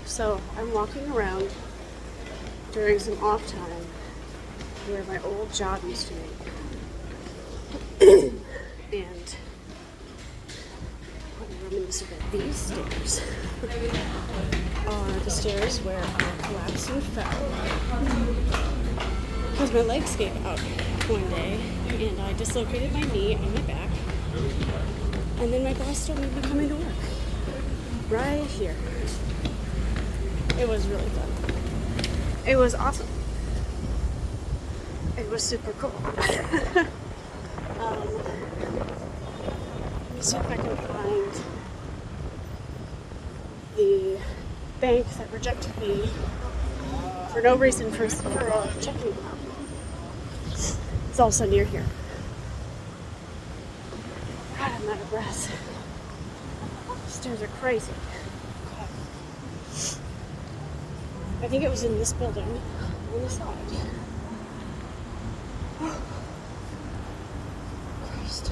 So I'm walking around during some off time where my old job used to be. And I'm reminiscing of these stairs are the stairs where I collapsed and fell because my legs gave out one day and I dislocated my knee and my back, and then my boss told me to come into work right here. It was really fun. It was awesome. It was super cool. Let me see if I can find the bank that rejected me for no reason for a checking account. It's also near here. God, I'm out of breath. Stairs are crazy. Okay. I think it was in this building on the side. Christ.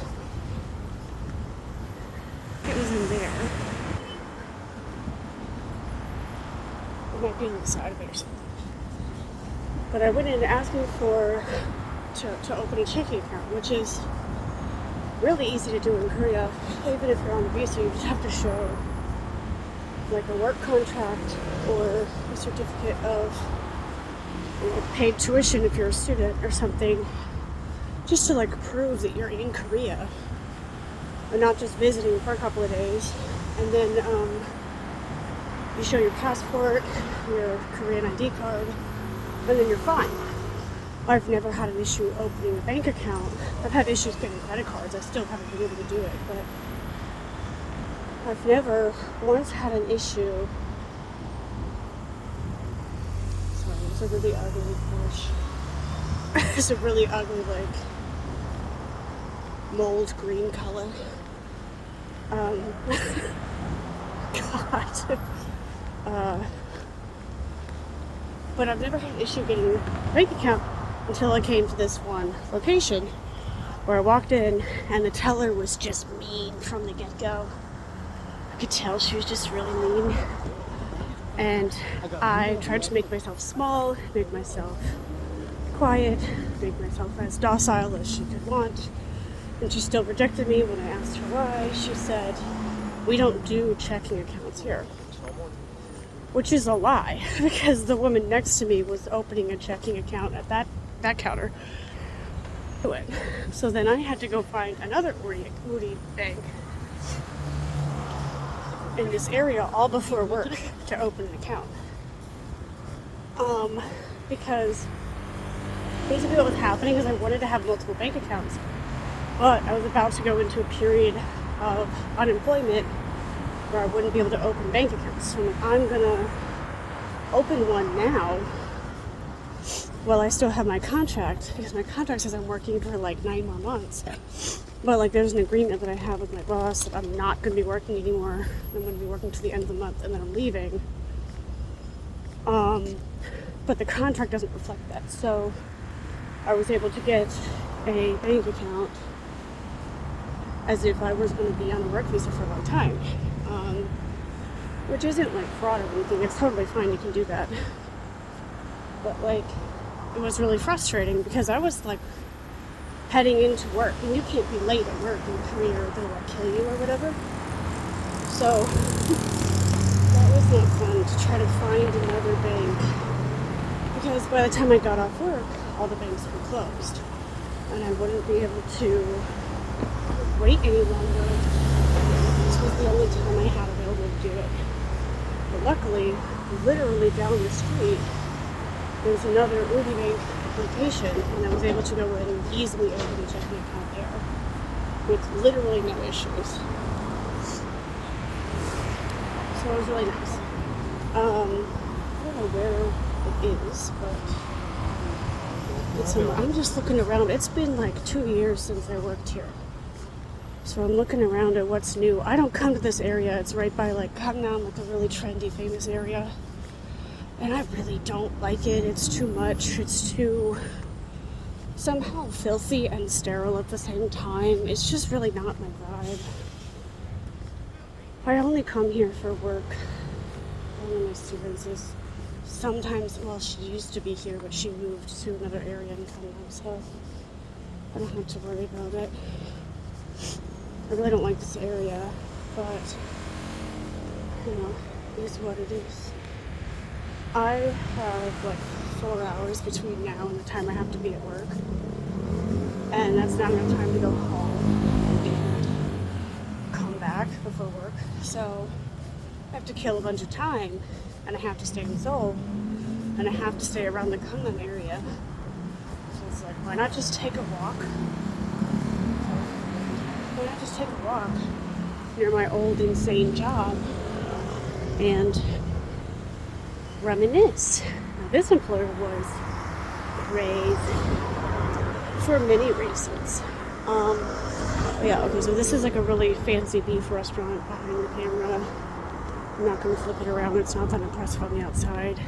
It was in there. It might be on the side of it or something. But I went in asking to open a checking account, which is really easy to do in Korea. Even if you're on a visa, you just have to show like a work contract or a certificate of paid tuition if you're a student or something, just to like prove that you're in Korea and not just visiting for a couple of days. And then you show your passport, your Korean ID card, and then you're fine. I've never had an issue opening a bank account. I've had issues getting credit cards. I still haven't been able to do it, but I've never once had an issue. Sorry, it's a really ugly bush. It's a really ugly, like, mold green color. God. But I've never had an issue getting a bank account until I came to this one location where I walked in and the teller was just mean from the get-go. I could tell she was just really mean. And I tried to make myself small, make myself quiet, make myself as docile as she could want. And she still rejected me when I asked her why. She said, "We don't do checking accounts here." Which is a lie, because the woman next to me was opening a checking account at that counter. So then I had to go find another Uri bank in this area all before work to open an account. Because basically what was happening is I wanted to have multiple bank accounts, but I was about to go into a period of unemployment where I wouldn't be able to open bank accounts. So I'm gonna open one now while I still have my contract, because my contract says I'm working for like 9 more months. But like there's an agreement that I have with my boss that I'm not gonna be working anymore. I'm gonna be working to the end of the month and then I'm leaving. But the contract doesn't reflect that. So I was able to get a bank account as if I was gonna be on a work visa for a long time. Which isn't like fraud or anything. It's totally fine, you can do that. But like, it was really frustrating because I was like heading into work, and you can't be late at work in Korea or they'll like kill you or whatever. So that was not fun to try to find another bank, because by the time I got off work, all the banks were closed and I wouldn't be able to wait any longer. This was the only time I had available to do it. But luckily, literally down the street, there's another Uri Bank location, and I was able to go in and easily open a checking account there with literally no issues. So it was really nice. I don't know where it is, but I'm just looking around. It's been like 2 years since I worked here. So I'm looking around at what's new. I don't come to this area. It's right by like Gangnam, like a really trendy, famous area. And I really don't like it. It's too much. It's too somehow filthy and sterile at the same time. It's just really not my vibe. I only come here for work. I Miss Stevens is sometimes, well, she used to be here, but she moved to another area in Kunlun, so I don't have to worry about it. I really don't like this area, but, you know, it is what it is. I have like 4 hours between now and the time I have to be at work, and that's not enough time to go home and come back before work, so I have to kill a bunch of time, and I have to stay in Seoul, and I have to stay around the Kunlun area. So it's like, why not just take a walk? Why not just take a walk near my old insane job and reminisce? Now, this employer was crazy for many reasons. Yeah, okay, so this is like a really fancy beef restaurant behind the camera. I'm not going to flip it around. It's not that impressive on the outside.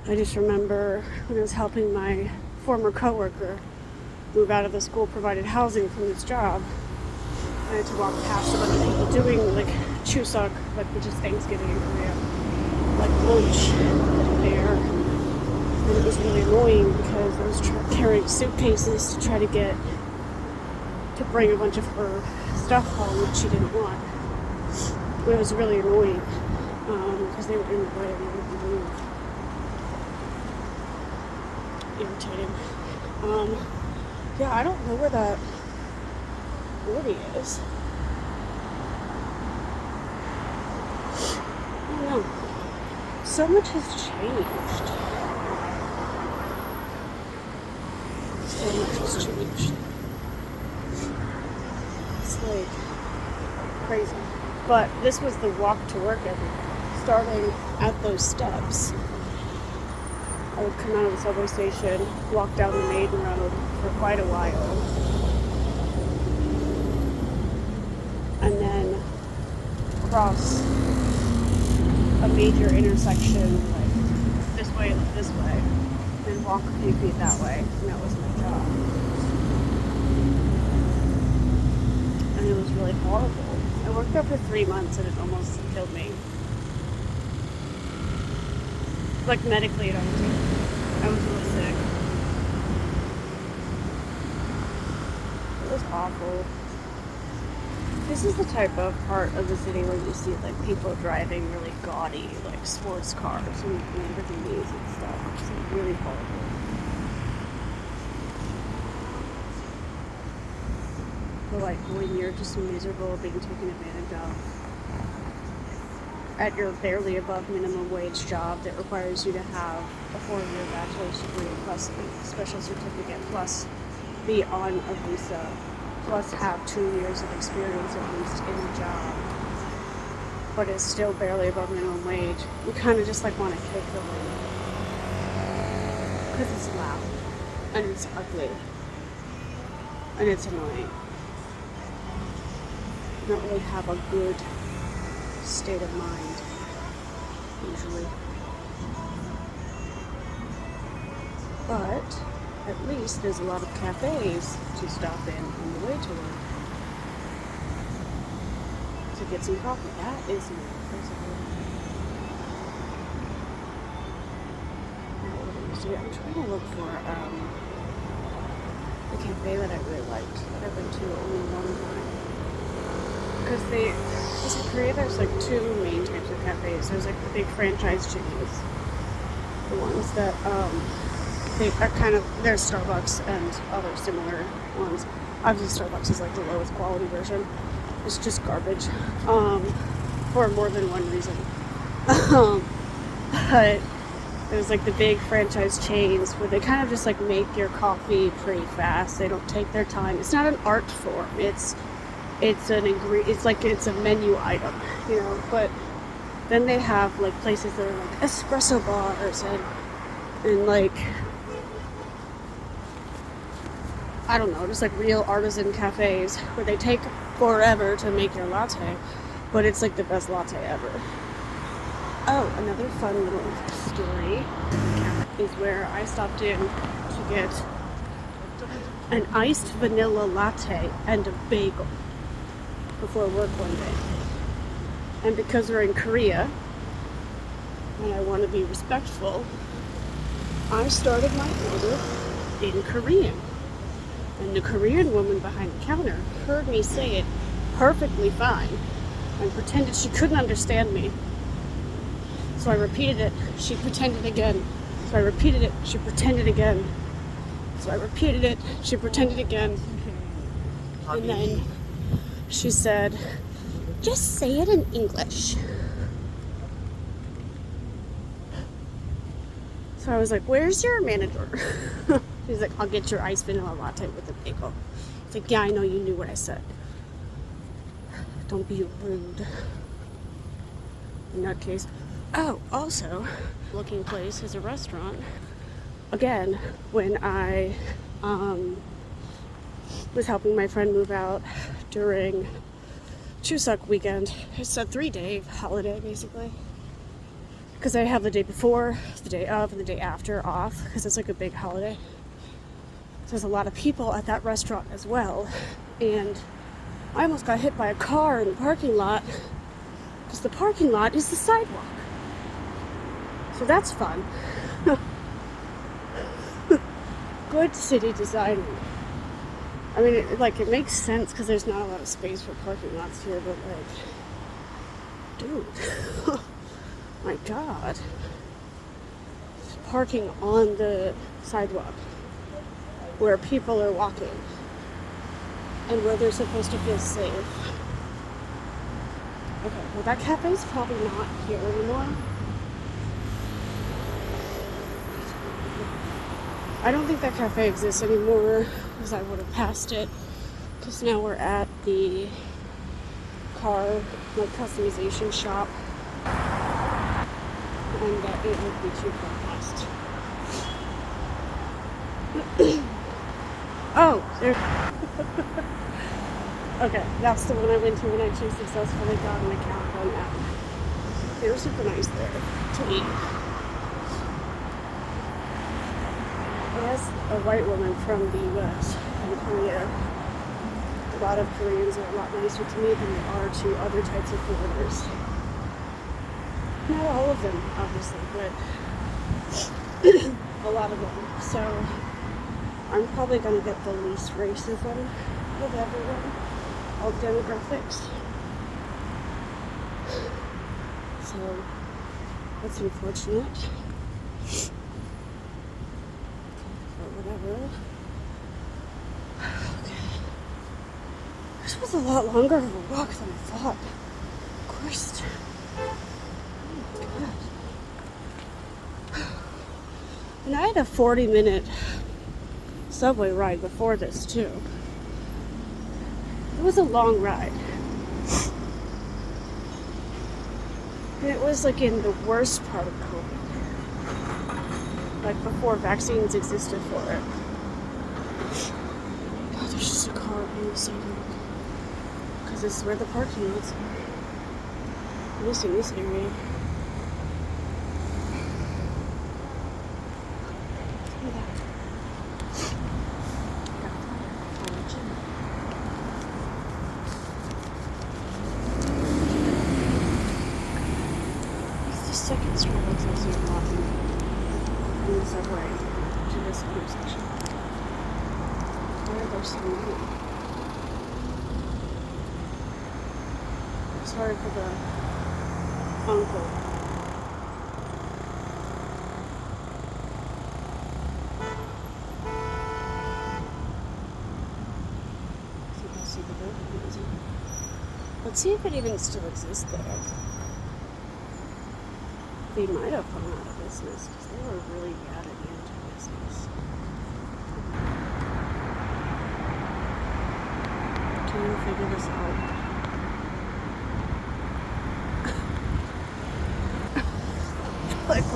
I just remember when I was helping my former coworker move out of the school-provided housing from this job, I had to walk past a bunch of people doing like Chuseok, like which is Thanksgiving in Korea, like lunch there. And it was really annoying because I was carrying suitcases to try to bring a bunch of her stuff home that she didn't want. It was really annoying because they were in the way and they wouldn't move. Irritating. Yeah, I don't know where that 40 is. I don't know. So much has changed. So much has changed. It's like crazy. But this was the walk to work every day, starting at those steps. I would come out of the subway station, walk down the main road for quite a while, and then cross a major intersection, like this way and this way, and walk a few feet that way, and that was my job. And it was really horrible. I worked there for 3 months and it almost killed me. Like medically, it almost killed me. I was really sick. It was awful. This is the type of part of the city where you see like people driving really gaudy, like sports cars and Lamborghinis and stuff. It's like really horrible. But like when you're just miserable being taken advantage of at your barely above minimum wage job that requires you to have a 4-year bachelor's degree plus a special certificate plus be on a visa plus have 2 years of experience at least in the job, but it's still barely above minimum wage, you kind of just like want to kick the wind because it's loud and it's ugly and it's annoying. You don't really have a good state of mind usually, but at least there's a lot of cafes to stop in on the way to work to get some coffee. That is new. I'm trying to look for a cafe that I really liked that I've been to only one time. Because in Korea there's like 2 main types of cafes. There's like the big franchise chains, the ones that they are kind of, there's Starbucks and other similar ones. Obviously Starbucks is like the lowest quality version. It's just garbage for more than one reason. But there's like the big franchise chains where they kind of just like make your coffee pretty fast. They don't take their time. It's not an art form. It's a menu item, you know. But then they have like places that are like espresso bars and like, I don't know, just like real artisan cafes where they take forever to make your latte, but it's like the best latte ever. Oh, another fun little story is where I stopped in to get an iced vanilla latte and a bagel before work one day. And because we're in Korea, and I want to be respectful, I started my order in Korean. And the Korean woman behind the counter heard me say it perfectly fine and pretended she couldn't understand me. So I repeated it. She pretended again. So I repeated it. She pretended again. So I repeated it. She pretended again. And then she said, "Just say it in English." So I was like, "Where's your manager?" She's like, "I'll get your iced vanilla latte with a bagel." It's like, "Yeah, I know you knew what I said. Don't be rude." In that case. Oh, also, looking place is a restaurant. Again, when I was helping my friend move out during Chuseok weekend, it's a 3-day holiday basically. Because I have the day before, the day of, and the day after off, because it's like a big holiday. So there's a lot of people at that restaurant as well. And I almost got hit by a car in the parking lot, because the parking lot is the sidewalk. So that's fun. Good city design. I mean, it makes sense because there's not a lot of space for parking lots here, but dude, my God. Parking on the sidewalk where people are walking and where they're supposed to feel safe. Okay, well, that cafe's probably not here anymore. I don't think that cafe exists anymore, because I would have passed it. Because now we're at the car customization shop, and it would be too far past. Oh, there. Okay, that's the one I went to when I actually successfully got an account on that. They were super nice there to eat. As a white woman from the US and Korea, a lot of Koreans are a lot nicer to me than they are to other types of foreigners. Not all of them, obviously, but a lot of them. So I'm probably going to get the least racism of everyone, all demographics. So that's unfortunate. Whatever. Okay. This was a lot longer of a walk than I thought. Christ. Oh my God. And I had a 40-minute subway ride before this too. It was a long ride. And it was in the worst part of COVID. Before vaccines existed for it. God, there's just a car on the sidewalk. Because this is where the parking lots are. I'm missing this area. Look at that. It's the second Starbucks I've seen walking in the subway to this intersection. Why are there so many? Sorry for the uncle. So I'll see the building. Let's see if it even still exists there. They might have gone out of business because they were really bad at managing business. Can you figure this out?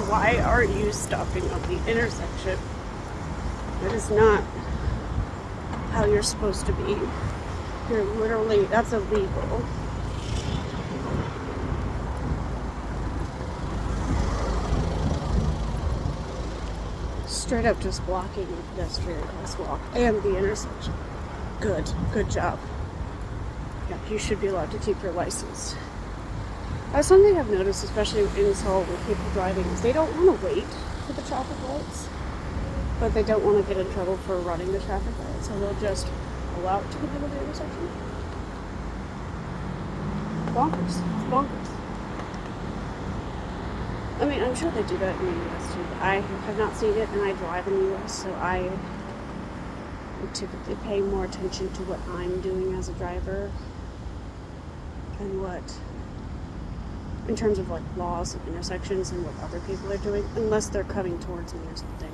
Why are you stopping at the intersection? That is not how you're supposed to be. You're literally, that's illegal. Straight up just blocking the pedestrian crosswalk and the intersection. Good job. Yeah, you should be allowed to keep your license. Something I've noticed, especially in Seoul with people driving, is they don't want to wait for the traffic lights, but they don't want to get in trouble for running the traffic lights, so they'll just pull out to the middle of the intersection. Bonkers. It's bonkers. I mean, I'm sure they do that in the US too. I have not seen it, and I drive in the US, so I would typically pay more attention to what I'm doing as a driver and what, in terms of like laws and intersections and what other people are doing, unless they're coming towards me or something.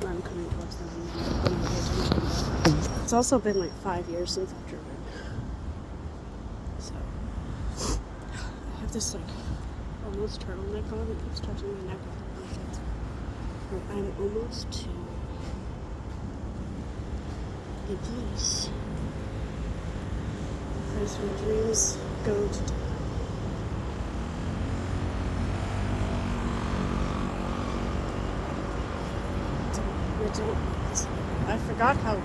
Or I'm coming towards them and I'm going to pay attention to that. It's also been like 5 years since I've driven. So, I have this like almost turtleneck on. It keeps touching my neck. But I'm almost to the place. Place where dreams go to die. I don't like this area. I forgot how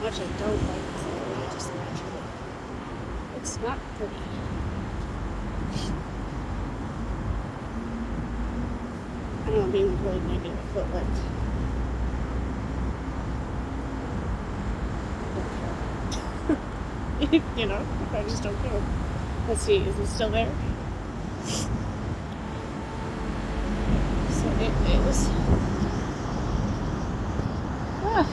much I don't like this area. I just naturally. It's not pretty. I don't know, I'm being really negative, but like, I don't care. You know, I just don't care. Let's see, is it still there? So it is. Okay.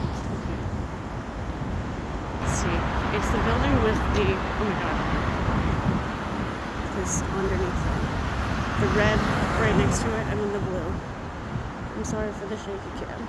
Let's see. It's the building with the, oh my god, this underneath it. The red right next to it, and then the blue. I'm sorry for the shaky cam.